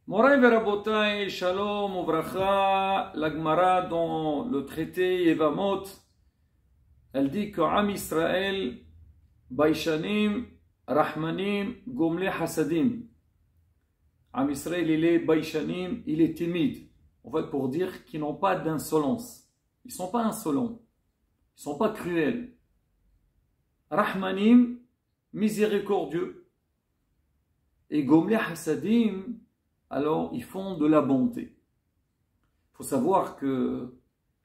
Moray Verabotai, Shalom, Uvracha, la Gemara dans le traité Yevamot, elle dit que Am Israël, Baishanim, Rahmanim, Gomle Hasadim. Am Israël, il est Baishanim, il est timide. En fait, pour dire qu'ils n'ont pas d'insolence. Ils ne sont pas insolents. Ils ne sont pas cruels. Rahmanim, miséricordieux. Et Gomle Hasadim, alors ils font de la bonté. Il faut savoir que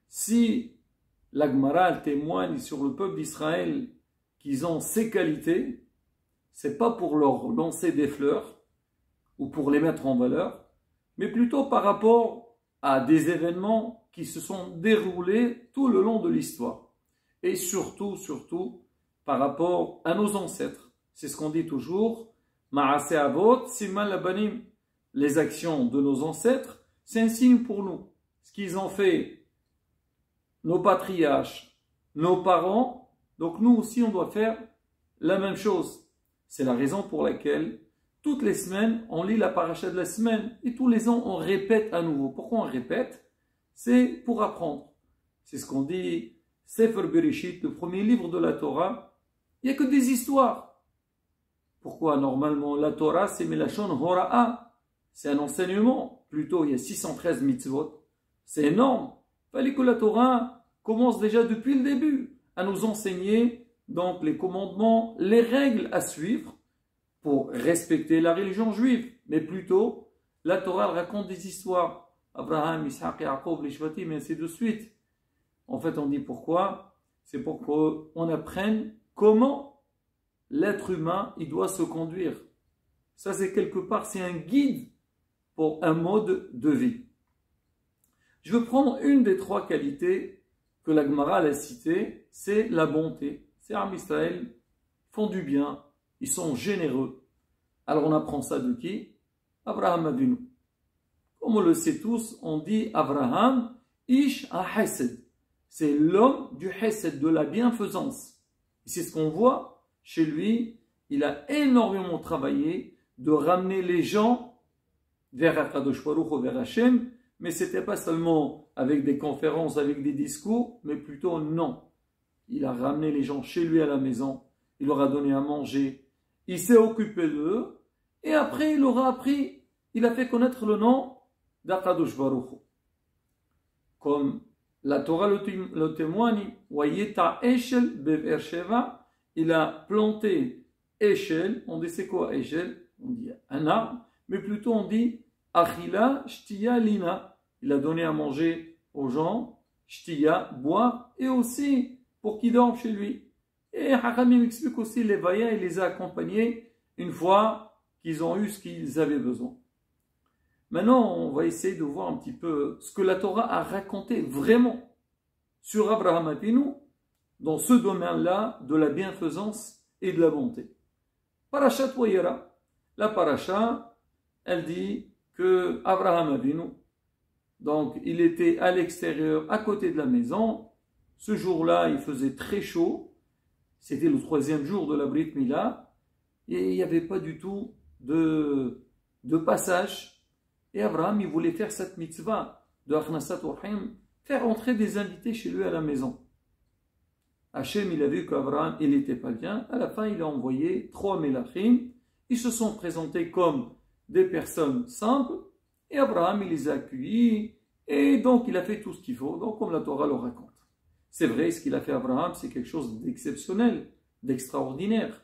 si la Gemara témoigne sur le peuple d'Israël qu'ils ont ces qualités, c'est pas pour leur lancer des fleurs ou pour les mettre en valeur, mais plutôt par rapport à des événements qui se sont déroulés tout le long de l'histoire. Et surtout par rapport à nos ancêtres. C'est ce qu'on dit toujours, Ma'aseh Avot, Siman Labanim. Les actions de nos ancêtres, c'est un signe pour nous. Ce qu'ils ont fait, nos patriarches, nos parents, donc nous aussi on doit faire la même chose. C'est la raison pour laquelle toutes les semaines on lit la paracha de la semaine et tous les ans on répète à nouveau. Pourquoi on répète? C'est pour apprendre. C'est ce qu'on dit, Sefer Bereshit, le premier livre de la Torah, il n'y a que des histoires. Pourquoi? Normalement la Torah c'est Melachon Hora'a. C'est un enseignement, plutôt il y a 613 mitzvot. C'est énorme. Il fallait que la Torah commence déjà depuis le début à nous enseigner donc les commandements, les règles à suivre pour respecter la religion juive. Mais plutôt, la Torah raconte des histoires. Abraham, Isaac, Yaakov, les Shvatim, et ainsi de suite. En fait, on dit pourquoi? C'est pour qu'on apprenne comment l'être humain il doit se conduire. Ça, c'est quelque part, c'est un guide pour un mode de vie. Je veux prendre une des trois qualités que la Gemara a citées, c'est la bonté. C'est Am Israël, ils font du bien, ils sont généreux. Alors on apprend ça de qui? Abraham Avinu. Comme on le sait tous, on dit Abraham, Ish ha-Hesed. C'est l'homme du Hesed, de la bienfaisance. Et c'est ce qu'on voit chez lui, il a énormément travaillé de ramener les gens vers Akadosh Baruch Hu, vers Hachem, mais c'était pas seulement avec des conférences, avec des discours, mais plutôt non. Il a ramené les gens chez lui à la maison, il leur a donné à manger, il s'est occupé d'eux, et après il leur a appris, il a fait connaître le nom d'Akadosh Baruch Hu. Comme la Torah le témoigne, Wayeta Eshel Bever Sheva, il a planté Eshel, on dit c'est quoi Eshel? On dit un arbre, mais plutôt on dit Achila Shtiya Lina. Il a donné à manger aux gens, Shtiya, boire, et aussi pour qu'ils dorment chez lui. Et Hakamim explique aussi les vaillants, il les a accompagnés une fois qu'ils ont eu ce qu'ils avaient besoin. Maintenant, on va essayer de voir un petit peu ce que la Torah a raconté vraiment sur Abraham Avinu dans ce domaine-là de la bienfaisance et de la bonté. Parashat Wayera. La paracha, elle dit que Abraham Avinu, donc il était à l'extérieur, à côté de la maison. Ce jour-là, il faisait très chaud. C'était le 3e jour de la Brit Mila. Et il n'y avait pas du tout de passage. Et Abraham, il voulait faire cette mitzvah de Achnasat Orhim, faire entrer des invités chez lui à la maison. Hachem, il a vu qu'Abraham, il n'était pas bien. À la fin, il a envoyé 3 Melachim. Ils se sont présentés comme des personnes simples et Abraham il les a accueillis et donc il a fait tout ce qu'il faut, donc comme la Torah le raconte. C'est vrai, ce qu'il a fait Abraham, c'est quelque chose d'exceptionnel, d'extraordinaire.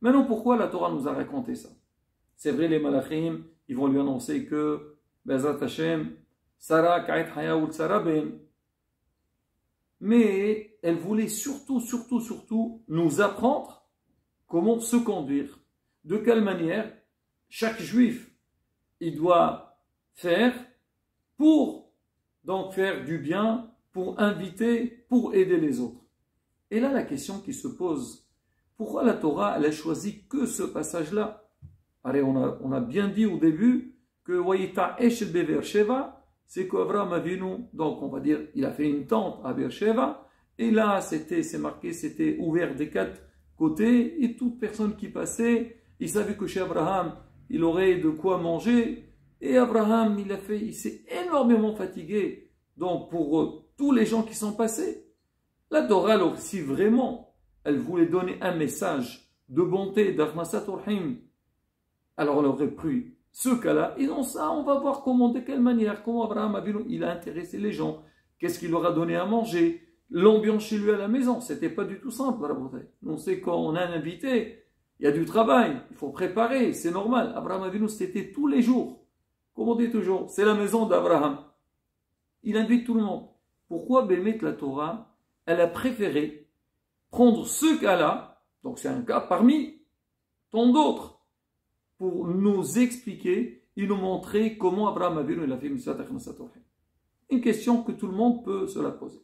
Maintenant, pourquoi la Torah nous a raconté ça? C'est vrai, les Malachim, ils vont lui annoncer que Bezat Hashem, Sarah Ka'et Hayaoul Sarah Ben. Mais elle voulait surtout nous apprendre comment se conduire. De quelle manière chaque juif il doit faire pour donc faire du bien, pour inviter, pour aider les autres. Et là la question qui se pose, pourquoi la Torah elle a choisi que ce passage-là? Allez, on a bien dit au début que Wayita Eshel Bever Sheva, c'est qu'Abraham Avinu, donc on va dire il a fait une tente à Beersheva, et là c'est marqué, c'était ouvert des 4 côtés, et toute personne qui passait, il savait que chez Abraham, il aurait de quoi manger. Et Abraham, il s'est énormément fatigué. Donc, pour tous les gens qui sont passés, la Torah, alors, si vraiment elle voulait donner un message de bonté, d'Arnasat Urhim, alors elle aurait pris ce cas-là. Et dans ça, on va voir comment, de quelle manière, comment Abraham il a intéressé les gens, qu'est-ce qu'il leur a donné à manger, l'ambiance chez lui à la maison. C'était pas du tout simple, on sait quand on a un invité, il y a du travail, il faut préparer, c'est normal. Abraham Avinu, c'était tous les jours. Comme on dit toujours, c'est la maison d'Abraham. Il invite tout le monde. Pourquoi Bémet la Torah, elle a préféré prendre ce cas-là, donc c'est un cas parmi tant d'autres, pour nous expliquer et nous montrer comment Abraham Avinu a fait Mitzvah Achnasat Orchim. Une question que tout le monde peut se la poser.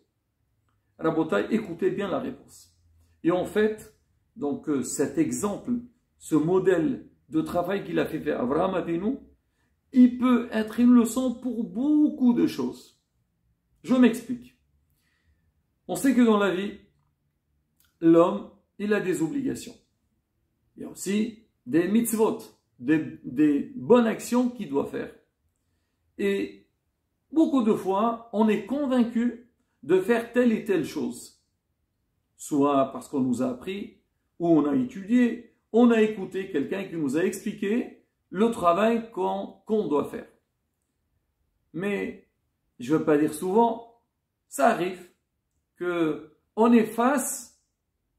Rabotai, écoutez bien la réponse. Et en fait, donc cet exemple, ce modèle de travail qu'il a fait faire Abraham Avinu, il peut être une leçon pour beaucoup de choses. Je m'explique. On sait que dans la vie, l'homme, il a des obligations. Il y a aussi des mitzvot, des bonnes actions qu'il doit faire. Et beaucoup de fois, on est convaincu de faire telle et telle chose. Soit parce qu'on nous a appris, ou on a étudié, on a écouté quelqu'un qui nous a expliqué le travail qu'on doit faire. Mais, je ne veux pas dire souvent, ça arrive qu'on est face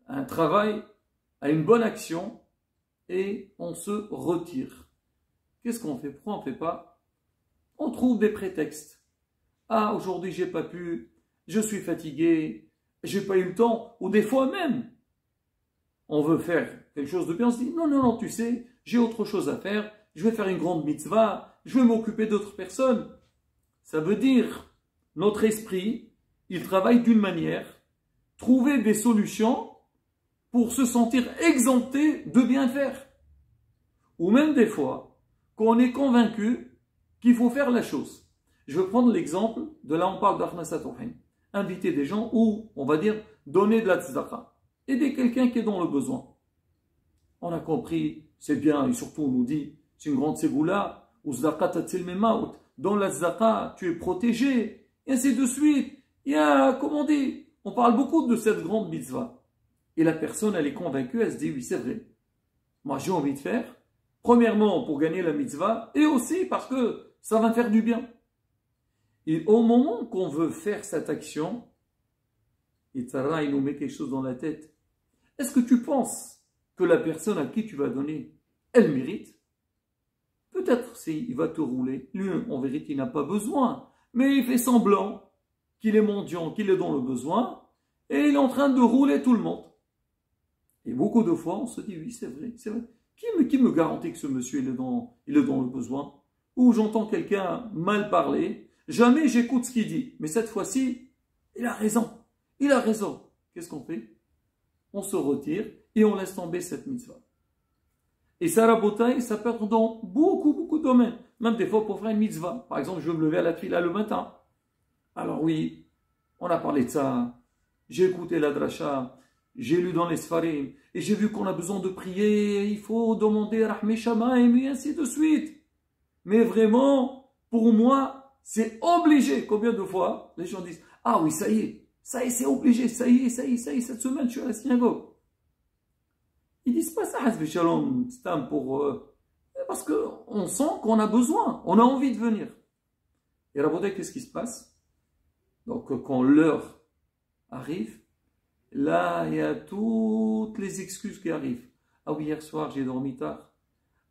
à un travail, à une bonne action, et on se retire. Qu'est-ce qu'on fait? Pourquoi on ne fait pas? On trouve des prétextes. Ah, aujourd'hui j'ai pas pu, je suis fatigué, j'ai pas eu le temps, ou des fois même, on veut faire quelque chose de bien, on se dit, non, non, non, tu sais, j'ai autre chose à faire, je vais faire une grande mitzvah, je vais m'occuper d'autres personnes. Ça veut dire, notre esprit, il travaille d'une manière, trouver des solutions pour se sentir exempté de bien faire. Ou même des fois, qu'on est convaincu qu'il faut faire la chose. Je vais prendre l'exemple de là on parle d'Achnasat Orchim. Inviter des gens ou, on va dire, donner de la tzedaka. Aider quelqu'un qui est dans le besoin. On a compris, c'est bien, et surtout on nous dit, c'est une grande ségoula, ou tzedaka tatzil memaut. Dans la tzedaka, tu es protégé, et ainsi de suite. Il y a, comme on dit, on parle beaucoup de cette grande mitzvah. Et la personne, elle est convaincue, elle se dit, oui, c'est vrai. Moi, j'ai envie de faire, premièrement, pour gagner la mitzvah, et aussi parce que ça va me faire du bien. Et au moment qu'on veut faire cette action, Yitzhara, il nous met quelque chose dans la tête. Est-ce que tu penses que la personne à qui tu vas donner, elle mérite? Peut-être s'il va te rouler. Lui, en vérité, il n'a pas besoin. Mais il fait semblant qu'il est mendiant, qu'il est dans le besoin, et il est en train de rouler tout le monde. Et beaucoup de fois, on se dit, oui, c'est vrai, c'est vrai. Qui me garantit que ce monsieur, il est dans le besoin? Ou j'entends quelqu'un mal parler, jamais j'écoute ce qu'il dit. Mais cette fois-ci, il a raison. Il a raison. Qu'est-ce qu'on fait? On se retire et on laisse tomber cette mitzvah. Et ça, rabotaï, ça peut être dans beaucoup, beaucoup de domaines. Même des fois pour faire une mitzvah. Par exemple, je veux me lever à la tfila le matin. Alors oui, on a parlé de ça. J'ai écouté la dracha. J'ai lu dans les Sfarim. Et j'ai vu qu'on a besoin de prier. Il faut demander Rahmé Shamaim et ainsi de suite. Mais vraiment, pour moi, c'est obligé. Combien de fois les gens disent, ah oui, ça y est, c'est obligé, ça y est, cette semaine, je suis à la synagogue. Ils disent pas ça, Shalom, parce qu'on sent qu'on a besoin, on a envie de venir. Et Rabotai, qu'est-ce qui se passe? Donc, quand l'heure arrive, là, il y a toutes les excuses qui arrivent. Ah oui, hier soir, j'ai dormi tard.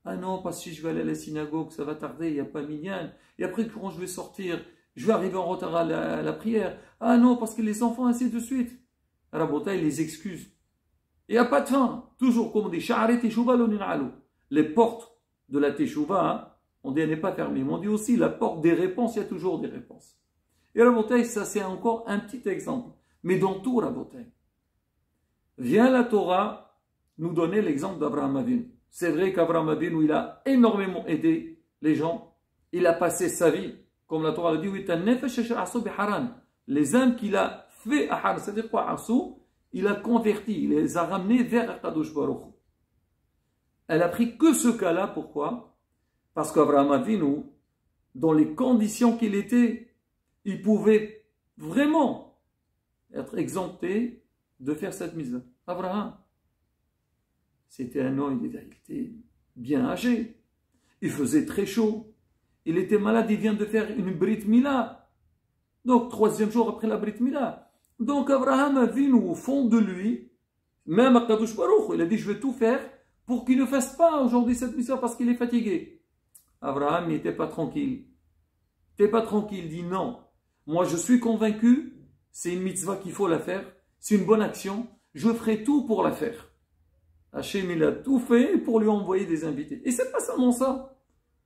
Ah non, parce que je vais aller à la synagogue, ça va tarder, il n'y a pas minyan. Et après, quand je vais sortir, je vais arriver en retard à la prière. Ah non, parce que les enfants, ainsi de suite. Rabotai, les excuses. Il n'y a pas de fin. Toujours, comme on dit, les portes de la teshuva, on dit, elle n'est pas fermée. Mais on dit aussi, la porte des réponses, il y a toujours des réponses. Et Rabotai, ça c'est encore un petit exemple. Mais dans tout, Rabotai, vient la Torah nous donner l'exemple d'Abraham Avinu. C'est vrai qu'Abraham Avinu, il a énormément aidé les gens. Il a passé sa vie, comme la Torah le dit, les âmes qu'il a fait à Haran, c'est-à-dire quoi, Asou, il a converti, il les a ramenés vers Akadosh Baruch. Elle a pris que ce cas-là, pourquoi? Parce qu'Abraham Avinu, dans les conditions qu'il était, il pouvait vraiment être exempté de faire cette mise. Abraham, c'était un homme, il était bien âgé, il faisait très chaud, il était malade, il vient de faire une Brit Mila. Donc, 3e jour après la Brit Mila. Donc, Abraham Avinu, au fond de lui, même à Kadosh Baruch, il a dit, je vais tout faire pour qu'il ne fasse pas aujourd'hui cette mission parce qu'il est fatigué. Abraham n'était pas tranquille. Il n'était pas tranquille, il dit non. Moi, je suis convaincu, c'est une mitzvah qu'il faut la faire, c'est une bonne action, je ferai tout pour la faire. Hachem, il a tout fait pour lui envoyer des invités. Et c'est pas seulement ça.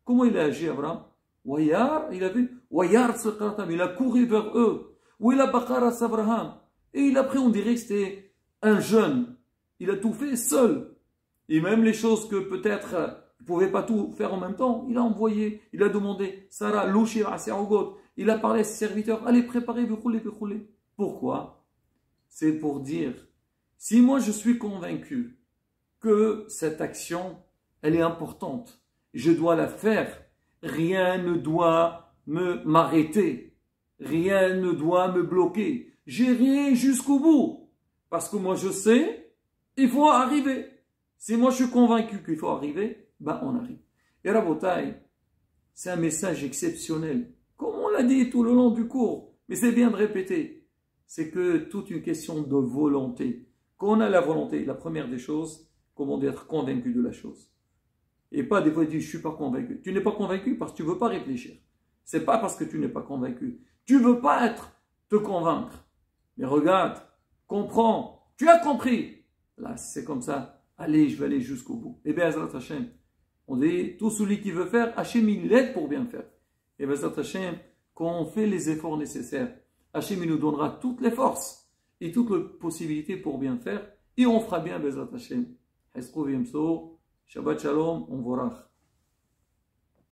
Comment il a agi, Abraham? Wayar, il a vu, Wayar Tsaqatam, il a couru vers eux. Où il a Bakaras Abraham. Et il a pris, on dirait que c'était un jeune. Il a tout fait seul. Et même les choses que peut-être il ne pouvait pas tout faire en même temps, il a envoyé, il a demandé, Sarah, Louchir, Aserogot, il a parlé à ses serviteurs, allez préparer, rouler. Pourquoi? C'est pour dire, si moi je suis convaincu que cette action, elle est importante, je dois la faire, rien ne doit m'arrêter, rien ne doit me bloquer, j'irai jusqu'au bout, parce que moi je sais, il faut arriver. Si moi je suis convaincu qu'il faut arriver, ben on arrive. Et Rabotai, c'est un message exceptionnel. Comme on l'a dit tout le long du cours, mais c'est bien de répéter. C'est que toute une question de volonté. Quand on a la volonté, la première des choses, comment d'être convaincu de la chose. Et pas des fois dire je ne suis pas convaincu. Tu n'es pas convaincu parce que tu ne veux pas réfléchir. Ce n'est pas parce que tu n'es pas convaincu. Tu ne veux pas te convaincre. Mais regarde, comprends, tu as compris. Là, c'est comme ça. Allez, je vais aller jusqu'au bout. Et bien, Azrat Hashem, on dit, tout celui qui veut faire, Hashem, il l'aide pour bien faire. Et bien, Azrat Hashem, quand on fait les efforts nécessaires, Hashem, il nous donnera toutes les forces et toutes les possibilités pour bien faire. Et on fera bien, Azrat Hashem. Shabbat Shalom, on vorach.